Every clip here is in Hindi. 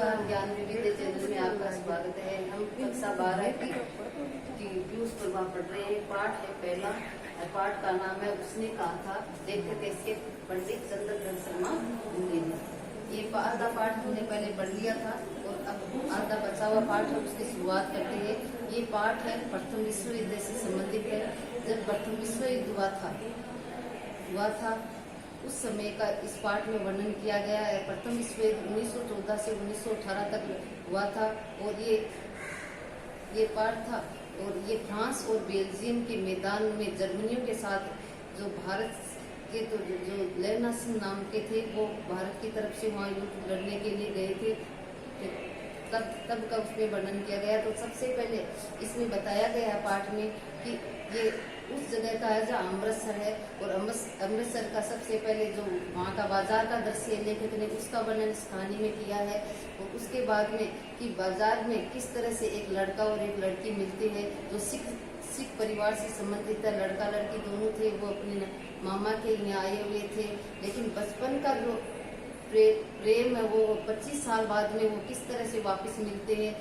नमस्कार, ज्ञान विविध चैनल में आपका स्वागत है। हम कक्षा 12 की व्यूज प्रभाव पढ़ रहे हैं। पाठ है पहला, पाठ का नाम है उसने कहा था। लेखक इसके पंडित चंद्रधर शर्मा होंगे। ये आधा पाठ हमने पहले पढ़ लिया था और अब आधा बचा हुआ पाठ हम उसकी शुरुआत करते हैं। ये पाठ है प्रथम विश्व युद्ध से संबंधित है। जब प्रथम विश्व युद्ध हुआ था उस समय का इस पाठ में वर्णन किया गया है। प्रथम विश्व युद्ध 1914 से 1918 तक हुआ था और ये पाठ था और ये फ्रांस और बेल्जियम के मैदान में जर्मनियों के साथ जो भारत के तो जो लेना सिंह नाम के थे वो भारत की तरफ से वहाँ युद्ध लड़ने के लिए गए थे। तब का उसमें वर्णन किया गया। तो सबसे पहले इसमें बताया गया पाठ में कि ये उस जगह का है जहाँ अमृतसर है और अमृतसर का सबसे पहले जो वहाँ का बाजार का दृश्य लेखक ने उसका वर्णन इस कहानी में किया है। और उसके बाद में कि बाजार में किस तरह से एक लड़का और एक लड़की मिलते हैं जो सिख परिवार से संबंधित है। लड़का लड़की दोनों थे, वो अपने मामा के यहाँ आए हुए थे, लेकिन बचपन का जो प्रेम है वो 25 साल बाद में वो किस तरह से वापस मिलते हैं।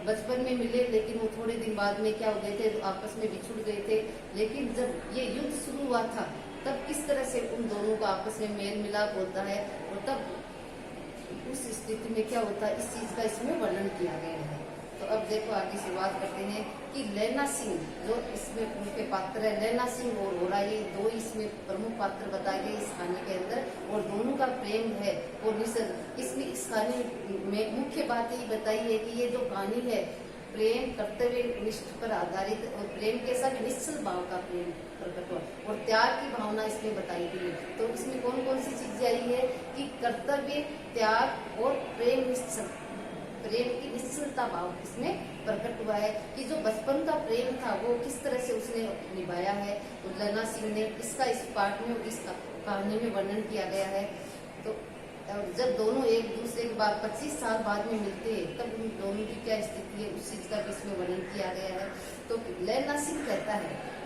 बचपन में मिले लेकिन वो थोड़े दिन बाद में क्या हो गए थे, आपस में बिछुड़ गए थे। लेकिन जब ये युद्ध शुरू हुआ था तब किस तरह से उन दोनों का आपस में मेल मिलाप होता है और तब उस स्थिति में क्या होता है, इस चीज का इसमें वर्णन किया गया है। तो अब देखो आगे शुरुआत करते हैं कि लैला सिंह जो इसमें उनके पात्र है, लैला सिंह और होरा, ये दो इसमें प्रमुख पात्र बताए गए इस कहानी के अंदर और दोनों का प्रेम है। और इसमें इस कहानी में मुख्य बात ये बताई है कि ये जो कहानी है प्रेम कर्तव्य निष्ठ पर आधारित और प्रेम के साथ निश्चल भाव का प्रेम प्रकट हुआ और त्याग की भावना इसमें बताई गई। तो इसमें कौन कौन सी चीजें आई है कि कर्तव्य, त्याग और प्रेम की निश्चलता भाव इसमें प्रकट हुआ है कि जो बचपन का प्रेम था वो किस तरह से उसने निभाया है। तो लैला सिंह ने इसका इस पाठ में इस कहानी में वर्णन किया गया है। तो जब दोनों एक दूसरे के बाद 25 साल बाद में मिलते हैं तब उन दोनों की क्या स्थिति है उस चीज का इसमें वर्णन किया गया है। तो लैला सिंह कहता है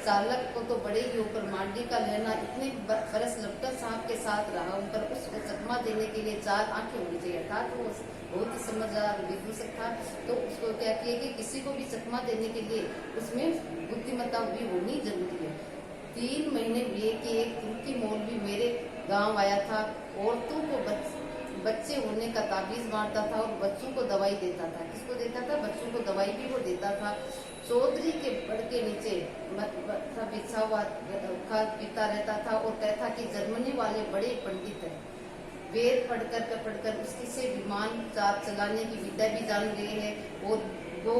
चालक को तो बड़े ही ऊपर मांडी का लेना इतने बरस लपटर साहब के साथ रहा उन पर उसको चकमा देने के लिए 4 आंखें होनी चाहिए। अर्थात वो बहुत ही समझदार विदूषक था। तो उसको क्या किया कि किसी को भी चकमा देने के लिए उसमें बुद्धिमत्ता भी होनी जरूरी है। 3 महीने हुए कि एक तुर्की मौलवी मेरे गांव आया था। औरतों को बच्चे होने का ताबीज मारता था और बच्चों को दवाई देता था। किसको देता था? बच्चों को दवाई भी वो देता था। चौधरी के पेड़ के नीचे बिछा हुआ पीता रहता था और कहता कि जर्मनी वाले बड़े पंडित हैं, वेद पढ़कर उसकी से विमान चलाने की विद्या भी जान गए हैं और गो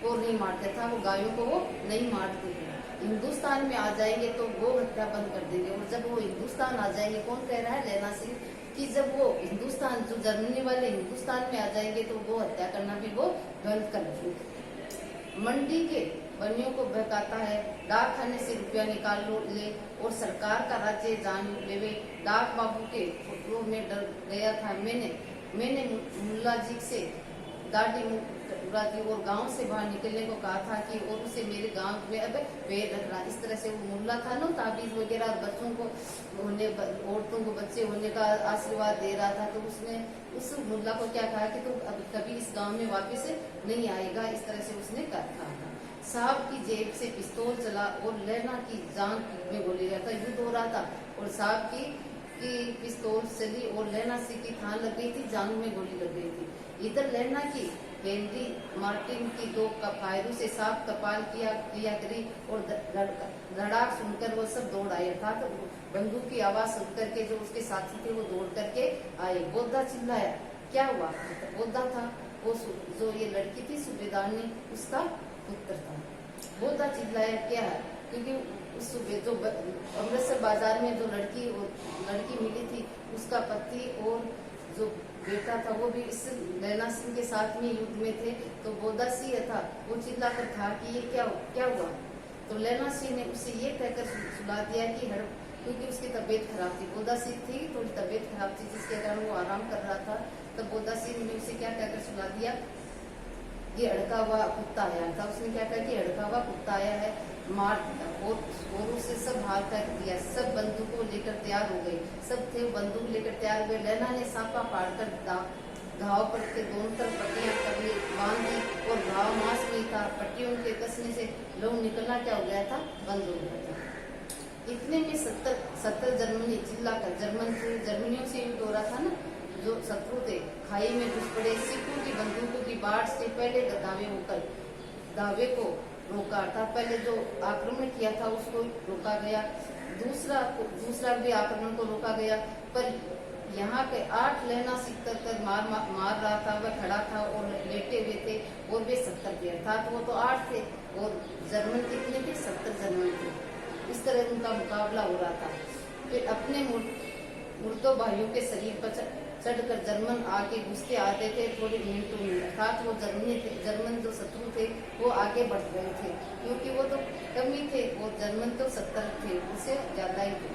को नहीं मारता था, वो गायों को वो नहीं मारते थे। हिंदुस्तान में आ जाएंगे तो गो हत्या बंद कर देंगे। और जब वो हिंदुस्तान आ जाएंगे, कौन कह रहा है? लैला सिंह, कि जब वो हिंदुस्तान जो जर्मनी वाले हिंदुस्तान में आ जाएंगे तो गो हत्या करना भी वो बंद कर देंगे। मंडी के बनियों को बहकाता है, डाक खाने से रुपया निकाल ले और सरकार का राज्य जान लेवे। डाक बाबू के फोटो में डर गया था। मैंने मुल्ला जी से दाढ़ी उड़ा दी और गांव से बाहर निकलने को कहा था कि और उसे मेरे गांव में अब पैर रख रहा। इस तरह से वो मुल्ला था ना, ताबीज वगैरह बच्चों को औरतों को बच्चे होने का आशीर्वाद दे रहा था। तो उसने उस मुल्ला को क्या कहा कि तू अब कभी इस गांव में वापस नहीं आएगा। इस तरह से उसने कहा था। साहब की जेब से पिस्तौल चला और लैला की जान में गोली लगा था। युद्ध हो रहा था और साहब की पिस्तौल चली और लैला सिंह की थान लग गई थी, जान में गोली लग गई थी। इधर लैला की हेनरी मार्टिन की 2 फायरों से साफ कपाल किया करी और धड़ाक सुनकर वो सब दौड़ आए। अर्थात बंदूक की आवाज सुनकर के जो उसके साथी थे वो दौड़ करके आए। बोधा चिल्लाया, क्या हुआ? बोधा था वो जो ये लड़की थी सूबेदारनी, उसका पुत्र था। बोधा चिल्लाया, क्या है? क्योंकि उस जो अमृतसर बाजार में जो लड़की मिली थी उसका पति और जो बेटा था वो भी इस लैला सिंह के साथ में युद्ध में थे। तो बोधा सिंह था वो चिल्लाकर था कि ये क्या हुआ? तो लैला सिंह ने उसे ये कहकर सुला दिया कि क्योंकि उसकी तबीयत खराब थी। बोधा सिंह थी थोड़ी तबीयत खराब थी जिसके कारण वो आराम कर रहा था। तब बोधा सिंह ने उसे क्या कहकर सुला दिया कि अड़का हुआ कुत्ता आया था। उसने क्या कहा कि अड़का हुआ कुत्ता आया है, मार और उसे सब हाल कर दिया। सब बंदूकों लेकर तैयार हो गए। सब थे बंदूक लेकर तैयार हुए। लैला ने सापा फाड़कर घाव पर थे, दोनों तरफ पट्टियां कर ली, बांध दी और घाव मांस में था। पट्टियों के कसने से लोग निकलना क्या हो गया था, बंद हो गया था। इतने में 70 जर्मनी चिल्लाकर, जर्मनियों से युद्ध हो रहा था ना, जो शत्रु थे खाई में घुस पड़े। सिखों की बंदूकों की बाढ़ से पहले दावे को रोका था। पहले जो आक्रमण किया था उसको रोका गया, दूसरा भी आक्रमण को रोका गया। पर यहाँ के 8 लेना सिख कर मार रहा था, वह खड़ा था और लेटे हुए थे और वे 70 थे, अर्थात वो तो 8 थे और जर्मन कितने थे, 70 जर्मन थे। इस तरह उनका मुकाबला हो रहा था। फिर अपने मुर्दों भाइयों के शरीर पर चढ़कर जर्मन आके घुसते आते थे थोड़ी मिनटों में, अर्थात वो जर्मन जो शत्रु थे वो आगे बढ़ रहे थे, क्योंकि वो तो कम ही थे और जर्मन तो 70 थे, उससे ज्यादा ही थे।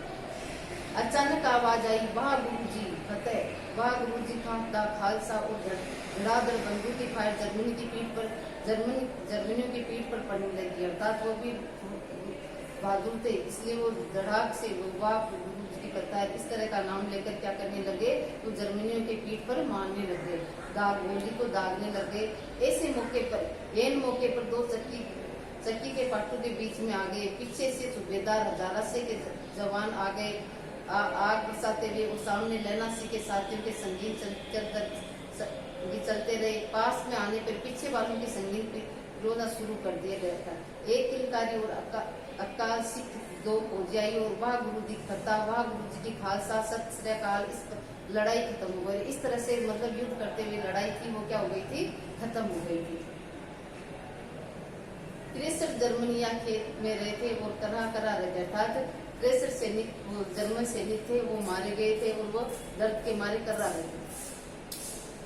अचानक आवाज आई, वाह गुरुजी फतेह, वाह गुरुजी का खालसा, और धड़ाधड़ बंदूक की फायर जर्मनियों की पीठ पर पड़ने लगी, अर्थात वो भी बहादुर थे इसलिए वो धड़ाक से वाह गुरुजी की फतेह इस तरह का नाम लेकर क्या करने लगे, तो जर्मनियों के पीठ पर मारने लगे, गोली को दागने लगे। ऐसे मौके पर 2 चक्की के पाटू के बीच में आ गए। पीछे से सूबेदार हजारा से के जवान आ गए, आग बरसाते हुए। और सामने लेना सिंह के साथियों के संगीन चलते रहे। पास में आने पर पीछे वालों की संगीन रोना शुरू कर दिया गया था। एक किलकारी और अकाल सिख 2 फौजियाई और वाह गुरु दी फतेह, वाह गुरु जी की खालसा, सत श्री अकाल। इस लड़ाई खत्म हो गई। इस तरह से मतलब युद्ध करते हुए लड़ाई थी वो क्या हो गई थी, खत्म हो गई थी। 63 जर्मनिया खेत में रहे थे और करा रह गया था। 63 सैनिक जर्मन सैनिक थे, वो मारे गए थे और वो दर्द के मारे कर रहे थे।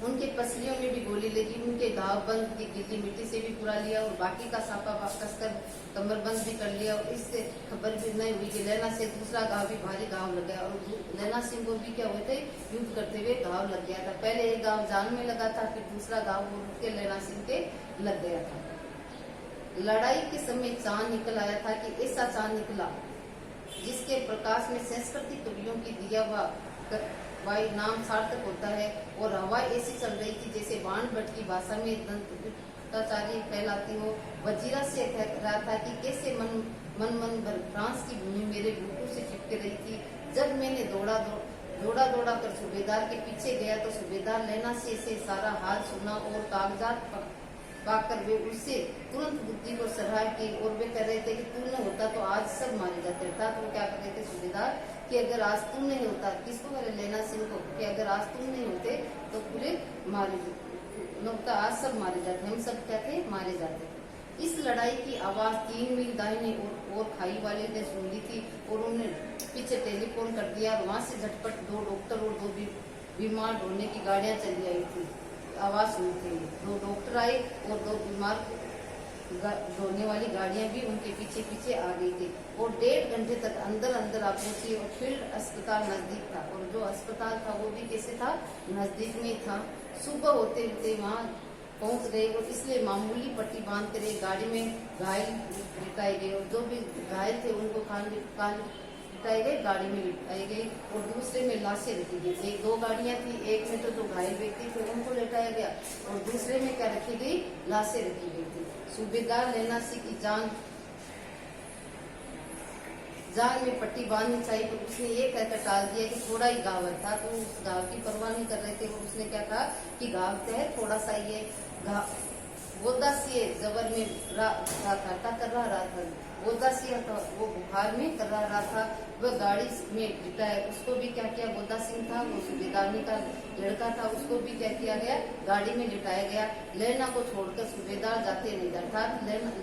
उनके पसलियों में भी गोली लगी, उनके घाव बंद की गिल्ली मिट्टी से भी पुरा लिया और बाकी का सापा कसकर कमर बंद भी कर लिया। और इससे खबर भी नहीं हुई कि लेना से दूसरा घाव भी भारी घाव लग गया और लेना सिंह को भी क्या हुए थे, युद्ध करते हुए घाव लग गया था। पहले एक घाव जान में लगा था, फिर दूसरा घाव के लेना सिंह के लग गया था। लड़ाई के समय चांद निकल आया था कि ऐसा चांद निकला जिसके प्रकाश में संस्कृति कवियों की दिया वायु नाम सार्थक होता है। और हवा ऐसी चल रही थी जैसे बाण भट्ट की भाषा में दंताचार्य फैलाती हो। वजीरा से कह रहा था कि कैसे मन भर फ्रांस की भूमि मेरे घुटनों से चिपके रही थी। जब मैंने दौड़ा कर सूबेदार के पीछे गया तो सूबेदार लेना से सारा हाल सुना और कागजात पाकर वे उससे तुरंत बुद्धि को सराहा की। और वे कह रहे थे कि तू न होता तो आज सब मारे जाते। अर्थात वो क्या कर रहे थे सूबेदार कि अगर आज तुम नहीं होता, किसको करे, लेना सिंह को, कि अगर आज तुम नहीं होते तो पूरे मारे लोग आज सब मारे जाते, हम सब क्या थे, मारे जाते। इस लड़ाई की आवाज 3 मील दाहिने और खाई वाले ने सुन ली थी और उन्होंने पीछे टेलीफोन कर दिया। वहां से झटपट 2 डॉक्टर और 2 बीमार ढोने की गाड़ियां चली आई थी। आवाज सुनी थी, 2 डॉक्टर आए और 2 बीमार ढोने वाली गाड़ियां भी उनके पीछे आ गई थी। और 1.5 घंटे तक अंदर आप पहुंची और फील्ड अस्पताल नजदीक था। और जो अस्पताल था वो भी कैसे था, नजदीक में था। सुबह होते होते वहाँ पहुंच गए और इसलिए मामूली पट्टी बांध कर एक गाड़ी में घायल लिटाए गए और जो भी घायल थे उनको कान लिटाए गए, गाड़ी में लिटाए गए और दूसरे में लाशें रखी गई। 2 गाड़ियां थी, एक में तो जो घायल व्यक्ति थे उनको लिटाया गया और दूसरे में क्या रखी गई, लाशें रखी गई थी। सूबेदार लेना सिंह की जान में पट्टी बांधनी चाहिए तो उसने ये कहकर टाल दिया कि थोड़ा ही घाव था, तो उस घाव की परवाह नहीं कर रहे थे। और उसने क्या कहा कि घाव तो है थोड़ा सा, ये गोदासी जबर में कर रहा था, गोदासी था वो बुखार में कर रहा था। वह गाड़ी में लिटाया, उसको भी क्या किया, गोदा सिंह था वो सूबेदारनी का लड़का था, उसको भी क्या किया गया, गाड़ी में लिटाया गया। लेना को छोड़कर सूबेदार जाते नहीं था,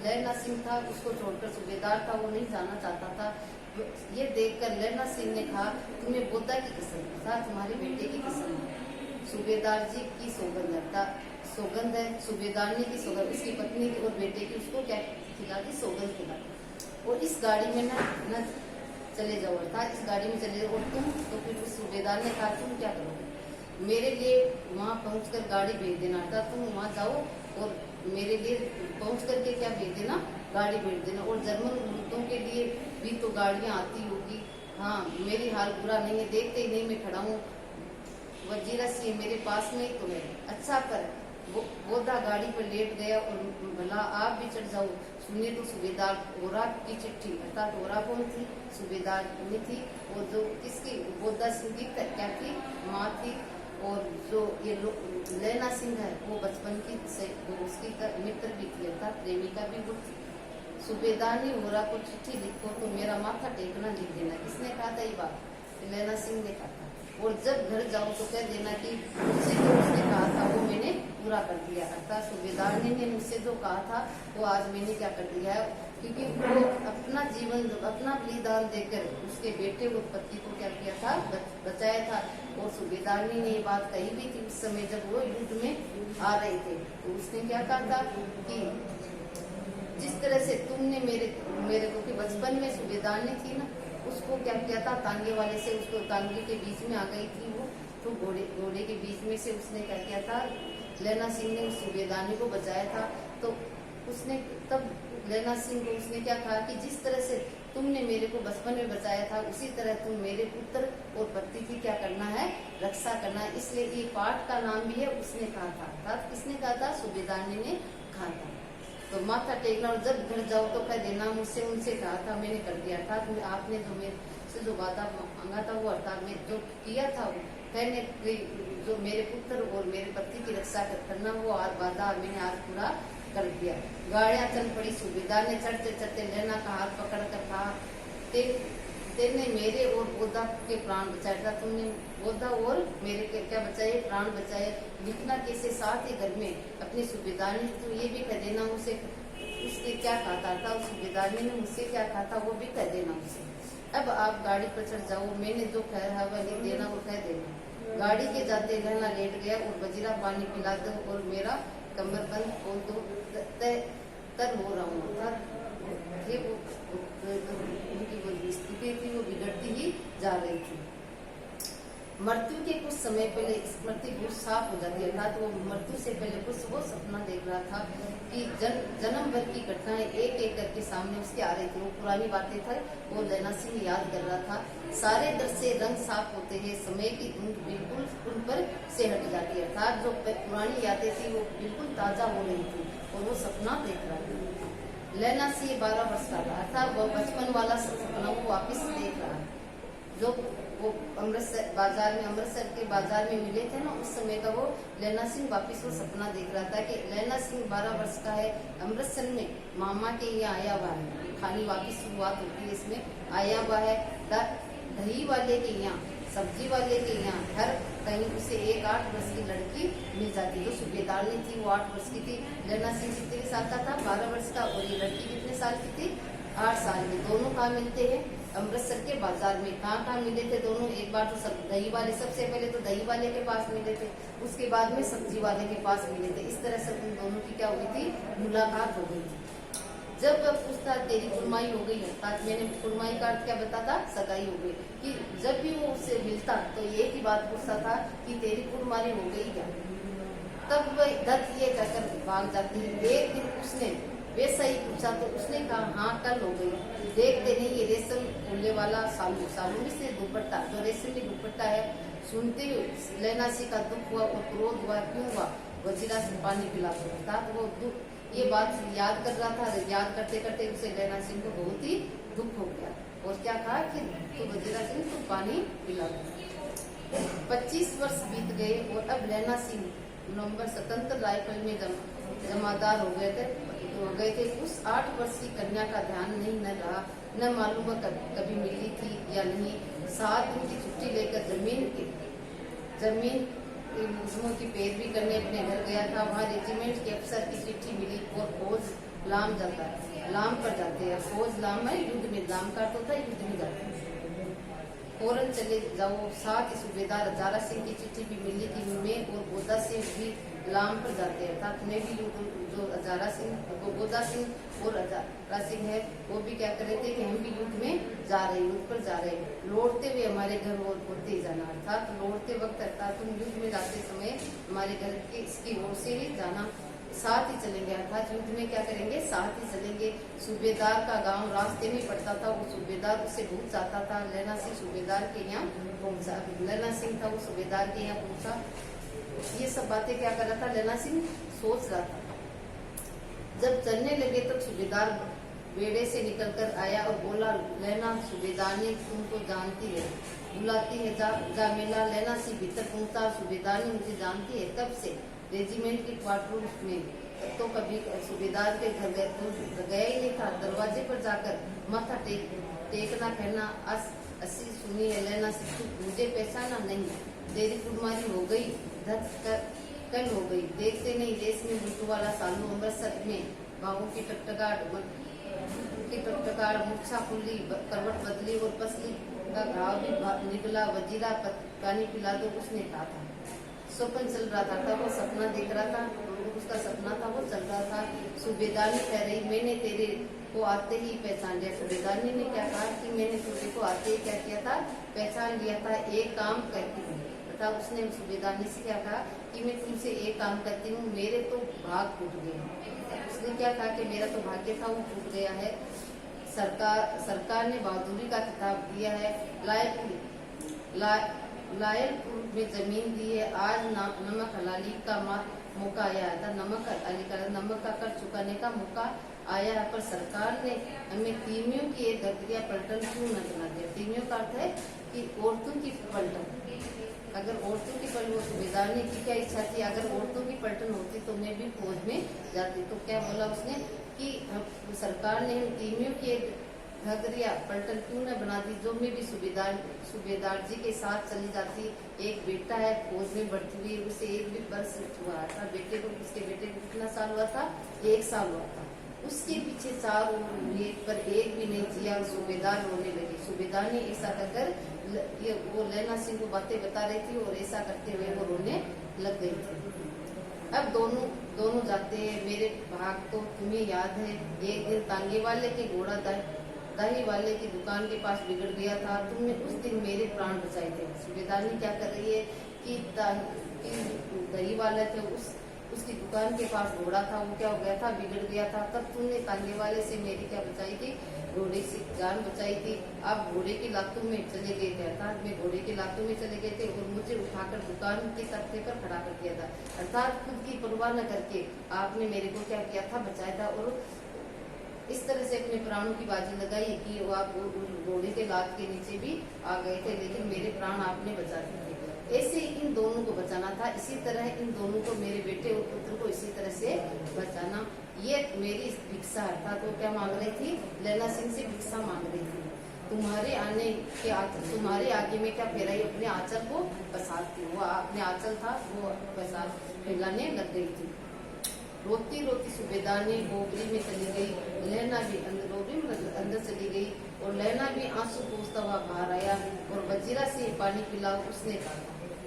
लेना सिंह था उसको छोड़कर सूबेदार था वो नहीं जाना चाहता था। ये देखकर लेना सिंह ने कहा, तुम्हें गोदा की कसम था, तुम्हारे बेटे की कसम है, सूबेदार जी की सौगंध है, सूबेदारनी की सौगंध, इसकी पत्नी की और बेटे की, उसको क्या खिलाती, सौगंध खिलाती। और इस गाड़ी में न चले जाओ, अर्थात इस गाड़ी में चले जाओ। और तुम, तो फिर उस सूबेदार ने कहा तुम क्या करोगे, मेरे लिए वहाँ पहुंचकर गाड़ी भेज देना, अर्थात तुम वहाँ जाओ और मेरे लिए पहुंच करके क्या भेज देना, गाड़ी भेज देना। और जर्मन मुल्कों के लिए भी तो गाड़ियाँ आती होगी, हाँ मेरी हाल बुरा नहीं है, देखते ही नहीं मैं खड़ा हूँ, वजीरा सिंह मेरे पास में ही तो है, अच्छा कर। बोधा गाड़ी पर लेट गया और भला आप भी चढ़ जाओ। सुनिए तो सूबेदार ओरा की चिट्ठी, अर्थात ओरा कौन थी? सूबेदार में थी। और जो किसकी? बोधा सिंह की क्या थी? माँ थी। और जो ये लैला सिंह है वो बचपन की उसकी मित्र भी थी, अर्थात प्रेमिका भी वो थी। सूबेदार ने ओरा को चिट्ठी लिखो तो मेरा माथा टेकना लिख देना। किसने कहा था ये बात? लैला सिंह ने कहा था। और जब घर जाओ तो कह देना कि मुझसे जो उसने कहा था वो मैंने पूरा कर दिया। अर्थात सूबेदार ने मुझसे जो कहा था वो आज मैंने क्या कर दिया है, क्योंकि वो अपना जीवन अपना बलिदान देकर उसके बेटे और पति को क्या किया था? बचाया था। और सूबेदार ने ये बात कही भी थी उस समय जब वो युद्ध में आ रहे थे। तो उसने क्या कहा था कि जिस तरह से तुमने मेरे को कि बचपन में सूबेदार ने थी ना, उसको क्या किया था? तांगे वाले से उसको तांगे के बीच में आ गई थी वो, तो घोड़े के बीच में से उसने क्या किया था? लैला सिंह ने उस सूबेदार को बचाया था। तो उसने तब लैला सिंह को उसने क्या कहा कि जिस तरह से तुमने मेरे को बचपन में बचाया था उसी तरह तुम मेरे पुत्र और पति की क्या करना है? रक्षा करना है। इसलिए ये पाठ का नाम भी है उसने कहा था। अर्थात किसने कहा था? सूबेदार ने कहा था। तो माथा टेकना और जब घर जाओ तो कह देना मुझसे उनसे कहा था मैंने कर दिया। अर्थात आपने जो मेरे से जो वादा मांगा था वो, अर्थात मैं जो किया था वो कहने जो मेरे पुत्र और मेरे पति की रक्षा करना वो वादा मैंने आज पूरा कर दिया। गाड़ियां चल पड़ी। सूबेदार ने चढ़ते चढ़ते लैला का हाथ पकड़ कर कहा तेने मेरे और बोधा के प्राण बचाए था। तुमने बोधा और मेरे के क्या बचाए? प्राण बचाए। लिखना कैसे? साथ ही घर में अपने सूबेदार ने तो ये भी कह देना उसे उसने क्या कहा था? उस सूबेदार ने मुझसे क्या कहा था वो भी कह देना उसे। अब आप गाड़ी पर चढ़ जाओ, मैंने जो कहा वह लिख देना और कह देना। गाड़ी के जाते लैला लेट गया और वजीरा पानी पिला दो और मेरा कमरबंद खोल दो, तर हो रहा हूँ। उनकी वो स्थिति थी वो बिगड़ती ही जा रही थी। मृत्यु के कुछ समय पहले स्मृति बहुत साफ हो जाती है। अर्थात वो मृत्यु से पहले कुछ वो सपना देख रहा था कि जन्म भर की घटनाएं एक एक करके सामने उसके आ रही थी। वो पुरानी बातें था वो लैला सिंह याद कर रहा था। सारे दृश्य रंग साफ होते हैं, समय की धुंध बिल्कुल उन पर से हट जाती है। अर्थात जो पुरानी यादें थी वो बिल्कुल ताजा हो रही थी और वो सपना देख रहा था। लैला सिंह 12 वर्ष का था। अर्थात वो बचपन वाला सपना वो वापिस देख रहा है। जो वो अमृतसर के बाजार में मिले थे ना उस समय का वो लैला सिंह वापिस वो सपना देख रहा था कि लैला सिंह 12 वर्ष का है, अमृतसर में मामा के यहाँ आया हुआ है। खाली वापिस शुरुआत होती है इसमें। आया हुआ है दही वाले के यहाँ, सब्जी वाले के यहाँ हर कहीं उसे एक 8 वर्ष की लड़की मिल जाती। जो सूबेदार ने थी वो 8 वर्ष की थी। लैला सिंह कितने साल का था? 12 वर्ष का। और ये लड़की कितने साल की थी? 8 साल की। दोनों कहाँ मिलते हैं? अमृतसर के बाजार में। कहाँ मिले थे दोनों? एक बार तो सब दही वाले, सबसे पहले तो दही वाले के पास मिले थे, उसके बाद में सब्जी वाले के पास मिले थे। इस तरह से उन दोनों की क्या हुई थी? मुलाकात हो गई थी। जब वह पूछता तेरी कुर्माई हो गई है, आज मैंने कुर्माई का अर्थ क्या बताता? सगाई हो गई। कि जब भी वो उससे मिलता तो एक ही बात पूछता था कि तेरी कुर्माई हो गई क्या? तब वह दत्त ये कहकर भाग जाती है। एक दिन उसने वैसा ही पूछा तो उसने कहा हाँ कल हो गई। देखते नहीं ये रेशम फूलने वाला सालूनी से दुपट्टा, जो रेशमी दुपट्टा है, सुनते हुए लैला सिंह का दुख हुआ और क्रोध हुआ। क्यों हुआ? वजीरा से पानी पिला था। तो वो दुख ये बात याद कर रहा था। याद करते करते उसे लैला सिंह को बहुत ही दुख हो गया और क्या कहा कि तो वजीरा सिंह को पानी पिला। 25 वर्ष बीत गए और अब लैला सिंह नवंबर स्वतंत्र राइफल में जमादार हो गए थे। उस 8 वर्षीय कन्या का ध्यान नहीं न रहा, न मालूम कभी मिली थी या नहीं। 7 दिन की छुट्टी लेकर जमीन की पैरवी करने अपने घर गया था। वहाँ रेजिमेंट के अफसर की चिट्ठी मिली और फौज लाम पर जाते हैं। फौज लाम है युद्ध में, लाम का तो था युद्ध में जाते हैं। फौरन चले जाओ। साथ ही सूबेदार हजारा सिंह की चिट्ठी भी मिली कि मैं और बोधा सिंह भी लाम पर जाते हैं। अर्थात मैं भी जो हजारा सिंह बोधा सिंह और हजारा सिंह है वो भी क्या कर रहे थे कि हम भी युद्ध में जा रहे, युद्ध पर जा रहे हैं। लौटते हुए हमारे घर और होते जाना। अर्थात लौटते वक्त अर्थात तुम युद्ध में जाते समय हमारे घर के इसकी ओर से ही जाना। साथ ही चलेंगे, अर्थात युद्ध में क्या करेंगे, साथ ही चलेंगे। सूबेदार का गांव रास्ते में पड़ता था, वो सूबेदार उससे बहुत चाहता था। लैला सिंह सूबेदार के यहाँ पहुंचा, लैला सिंह था वो सूबेदार के यहाँ पहुंचा। ये सब बातें क्या कर रहा था, लैला सिंह सोच रहा था। जब चलने लगे तब सूबेदार बेड़े से निकलकर आया और बोला, लैला सूबेदार ने तुमको जानती है, बुलाती है, जा जा मिला। लैला सिंह भीतर पहुंचा, सूबेदार ने मुझे जानती है, कब से, रेजिमेंट के क्वार्टर में, तो कभी सूबेदार के घर गया ही नहीं था। दरवाजे पर जाकर माथा टेकना कहना अस्सी सुनी है। लैला सिंह मुझे पहचाना नहीं, तेरी कुमारी हो गई, कल हो गई, देखते नहीं देश में लूटू वाला सालू। अमृतसर में बाबू की टकटकार मूर्छा खुली, करवट बदली और पसली का घाव भी निकला। वजीरा पानी पिला दो, उसने कहा था। स्वप्न चल रहा था, वो सपना देख रहा था, उसका सपना था, वो चल रहा था। सूबेदार ने कह रही, मैंने तेरे को आते ही पहचान लिया। सूबेदार ने क्या कहा कि मैंने तुझे को आते ही क्या किया था, पहचान लिया था। एक काम करती हूँ, तथा उसने सूबेदार ने से क्या कहा कि मैं तुमसे एक काम करती हूँ, मेरे तो भाग टूट गए। उसने क्या कहा कि मेरा तो भाग्य था वो टूट गया है। सरकार ने बहादुरी का खिताब दिया है। लायलपुर में जमीन दी है। आज नमक हलाली का मौका आया था, नमक का कर चुकाने का मौका आया है, पर सरकार ने हमें तीमियों की एक प्रक्रिया पलटन क्यों न बना दिया। तीमियों का अर्थ है कि औरतों की पलटन। अगर औरतों की पलटन, सूबेदार ने की क्या इच्छा थी, अगर औरतों की पलटन होती तो मैं भी फौज में जाती। तो क्या बोला उसने कि सरकार ने तीमियों की एक घगरिया पलटन क्यों न बना दी, जो मैं भी सूबेदार जी के साथ चली जाती। एक बेटा है, फौज में भर्ती हुई, उसे एक भी वर्ष हुआ था। उसके बेटे को कितना साल हुआ था, 1 साल हुआ था। उसके पीछे 4 हुए, पर एक भी नहीं जिया। सूबेदार रोने लगे। सूबेदार ने ऐसा कर वो लैला सिंह को बातें बता रही थी और ऐसा करते हुए वो रोने लग गई थी। अब दोनों जाते हैं। मेरे भाग तो तुम्हें याद है, एक दिन तांगे वाले के घोड़ा दही वाले की दुकान के पास बिगड़ गया था, तुमने उस दिन मेरे प्राण बचाए थे। सूबेदार ने क्या कर रही है कि दही वाले थे, उसकी दुकान के पास घोड़ा था, वो क्या हो गया था, बिगड़ गया था। तब तुमने तांगे वाले से मेरी क्या बचाई थी, घोड़े से जान बचाई थी। आप घोड़े की लातों में चले गए थे, अर्थात मैं घोड़े की लातों में चले गए थे और मुझे उठाकर दुकान के तख्ते पर खड़ा कर दिया था। अर्थात खुद की परवाह न करके आपने मेरे को क्या किया था, बचाया था। और इस तरह से अपने प्राणों की बाजी लगाई कि वो आप घोड़े के लात के नीचे भी आ गए थे, लेकिन मेरे प्राण आपने बचा दिए। ऐसे इन दोनों को बचाना था। इसी तरह इन दोनों को, मेरे बेटे और पुत्र को इसी तरह से बचाना। ये मेरी भिक्षा, अर्थात वो क्या मांग रही थी, लैला सिंह से भिक्षा मांग रही थी। तुम्हारे आगे में क्या फेराई, अपने आंचल को पसारती। वो अपने आंचल था वो पसार फैलाने लग गई थी। रोती रोती सूबेदार ने गोबरी में चली गई। लैला भी अंदर चली गई और लैला भी आंसू पोंछता हुआ बाहर आया और वजीरा से पानी पिलाओ, उसने कहा।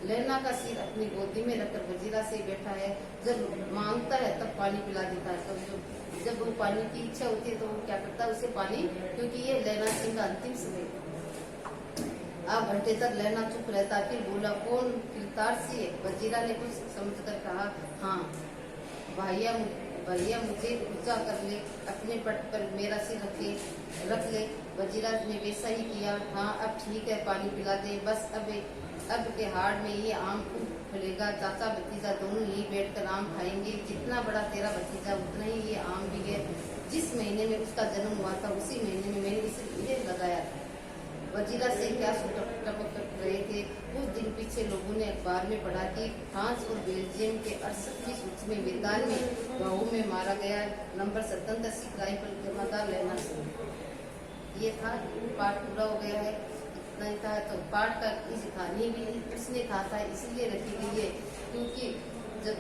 लैला का सिर अपनी गोदी में रखकर वजीरा से बैठा है। जब मांगता है तब पानी पिला देता है, तब जब वो पानी की इच्छा होती है तो वो क्या करता है, उसे पानी, क्योंकि ये लैला सिंह का अंतिम समय था। आप घंटे तक लैला चुप रहता, फिर बोला, कौन, किरदार से। वजीरा ने कुछ समझकर कहा, हाँ भैया मुझे ऊंचा कर ले, अपने पट पर मेरा सिर रख ले। वजीरा ने वैसा ही किया। हाँ अब ठीक है, पानी पिला दे, बस अब के हाड़ में ये आम खूब फलेगा। चाचा भतीजा दोनों यही बैठकर आम खाएंगे। जितना बड़ा तेरा भतीजा उतना ही ये आम भी है। जिस महीने में उसका जन्म हुआ था उसी महीने में मैंने इसे लगाया था। वजीरा से क्या टपक रहे थे। कुछ दिन पीछे लोगों ने अखबार में पढ़ा कि फ्रांस और बेल्जियम के 68वीं सूची में मैदान में गाँव में मारा गया नंबर 77 सिख राइफल जमादार लैला सिंह। ये था, पाठ पूरा हो गया है। इतना ही था। तो पाठ का इस कहानी भी उसने कहा था, इसलिए रखी गई है क्योंकि जब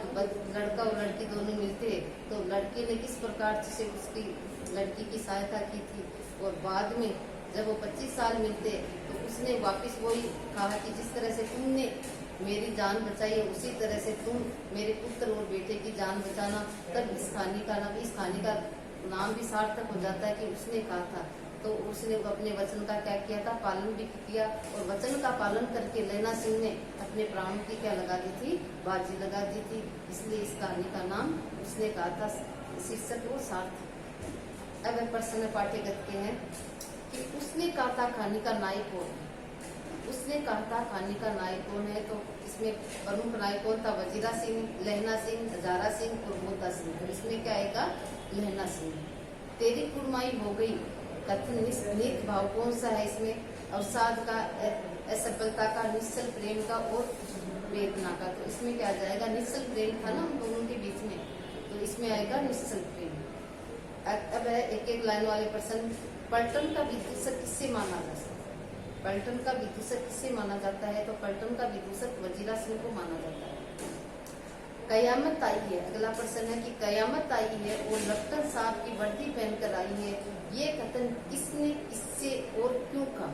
लड़का और लड़की दोनों मिलते तो लड़के ने किस प्रकार से उसकी लड़की की सहायता की थी, और बाद में जब वो 25 साल मिलते तो उसने वापस वही कहा कि जिस तरह से तुमने मेरी जान बचाई है उसी तरह से तुम मेरे पुत्र और बेटे की जान बचाना। तब इस कहानी का नाम भी सार्थक हो जाता है कि उसने कहा था। तो उसने अपने वचन का क्या किया था, पालन भी किया। और वचन का पालन करके लैला सिंह ने अपने प्राणों की क्या लगा दी थी, बाजी लगा दी थी। इसलिए इस कहानी का नाम उसने कहा था, शीर्षक वो सार्थ। अब प्रश्न पाठ्यगत के हैं कि उसने कहा था कहानी का नायक कौन है। उसने कहा था कहानी का नायक कौन है, तो इसमें प्रमुख नायक कौन था, वजीरा सिंह, लहना सिंह, हजारा सिंह और मोता सिंह। तो इसमें क्या आएगा, लहना सिंह। तेरी कुरमाई हो गई, कथन निहित भाव कौन सा है इसमें, अवसाद का, असफलता का, निश्चल प्रेम का और वेदना का। तो इसमें क्या आ जाएगा, निश्चल प्रेम था ना उन दोनों के बीच में, तो इसमें आएगा निश्चल प्रेम। अब है एक एक लाइन वाले प्रश्न। पलटन का विदूषक किससे माना जा सकता है, पलटन का विदूषक किससे माना जाता है, तो पलटन का विदूषक वजीरा सिंह को माना जाता है। कयामत आई है, अगला प्रश्न है कि कयामत आई है और लपटन साहब की वर्दी पहनकर आई है, ये कथन किसने, किससे और क्यों कहा।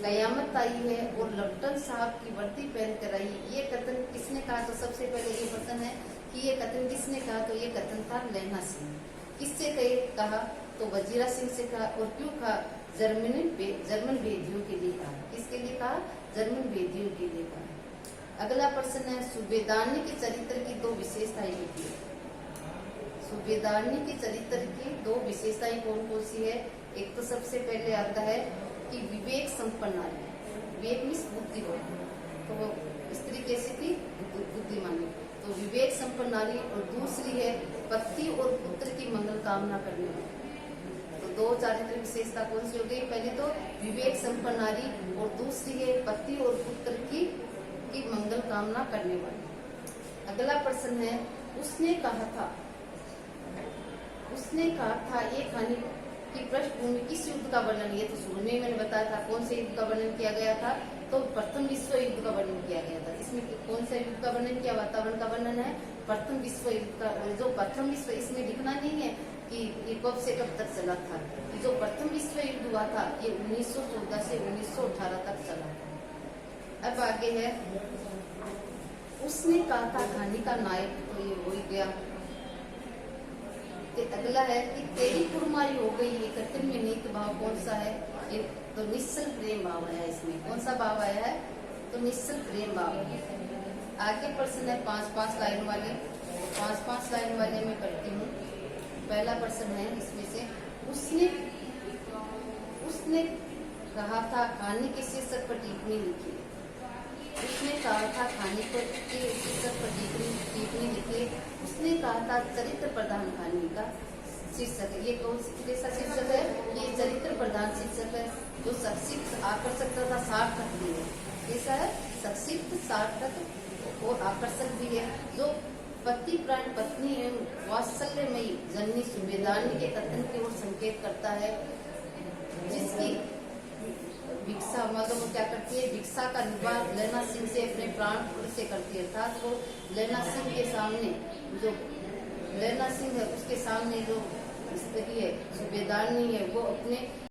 कयामत आई है और लपटन साहब की वर्दी पहनकर आई, ये कथन किसने कहा, तो सबसे पहले ये प्रश्न है कि ये कथन किसने कहा, तो ये कथन था लहना सिंह। किससे कहा, तो वजीरा सिंह से कहा। और क्यों कहा, जर्मन भेदियों के लिए कहा। किसके लिए कहा, जर्मन भेदियों के लिए कहा। अगला प्रश्न है, सूबेदारनी के चरित्र की दो विशेषताएं लिखिए। सूबेदारनी के चरित्र की दो विशेषताएं कौन कौन सी है। एक तो सबसे पहले आता है कि विवेक संपन्न नारी, विवेक मीन्स बुद्धि हो, तो वो स्त्री कैसी थी, बुद्धिमानी, तो विवेक संपन्न नारी। और दूसरी है पति और पुत्र की मंगल कामना करने वाली। तो दो चारित्र विशेषता कौन सी हो गई, पहले तो विवेक संपन्न नारी और दूसरी है पति और पुत्र की मंगल कामना करने वाली। अगला प्रश्न है, उसने कहा था ये कहानी की पृष्ठभूमि किस युद्ध का वर्णन, ये तो शुरू में मैंने बताया था कौन से युद्ध का वर्णन किया गया था, तो प्रथम विश्व युद्ध का वर्णन किया गया था। इसमें कौन सा युद्ध का वर्णन किया, वातावरण का वर्णन है, प्रथम विश्व युद्ध का। जो प्रथम विश्व, इसमें लिखना नहीं है कि ये कब से कब तक चला था, जो प्रथम विश्व युद्ध हुआ था ये 1914 से 1918 तक चला था। अब आगे है, उसने कहा था कहानी का नायक, तो ये हो ही गया। अगला है कि तेरी कुरमाई हो गई, ये कथन में निहित भाव कौन सा है, ये तो निश्चल प्रेम भाव है। इसमें कौन सा भाव आया है, तो निश्चल प्रेम भाव है। आगे प्रश्न है 5-5 लाइन वाले, 5-5 लाइन वाले में करती हूँ। पहला प्रश्न है इसमें से, उसने कहा था कहानी के शीर्षक पर टिप्पणी लिखी। उसने कहा था कहानी को के शीर्षक पर टिप्पणी लिखी। उसने कहा था चरित्र प्रधान कहानी का शीर्षक है। ये कौन सा शीर्षक है, ये चरित्र प्रधान शीर्षक है, जो संक्षिप्त आकर्षक तथा सार्थक भी है। कैसा है, संक्षिप्त सार्थक और आकर्षक भी है, जो पति प्राण पत्नी एवं वात्सल्यमयी जननी सूबेदारनी के कथन की ओर संकेत करता है, जिसकी भिक्षा, मतलब वो क्या करती है, भिक्षा का निर्वाह लैला सिंह से अपने प्राण से करती है। अर्थात वो लैला सिंह के सामने, जो लैला सिंह है उसके सामने जो स्त्री है सूबेदारनी है, वो अपने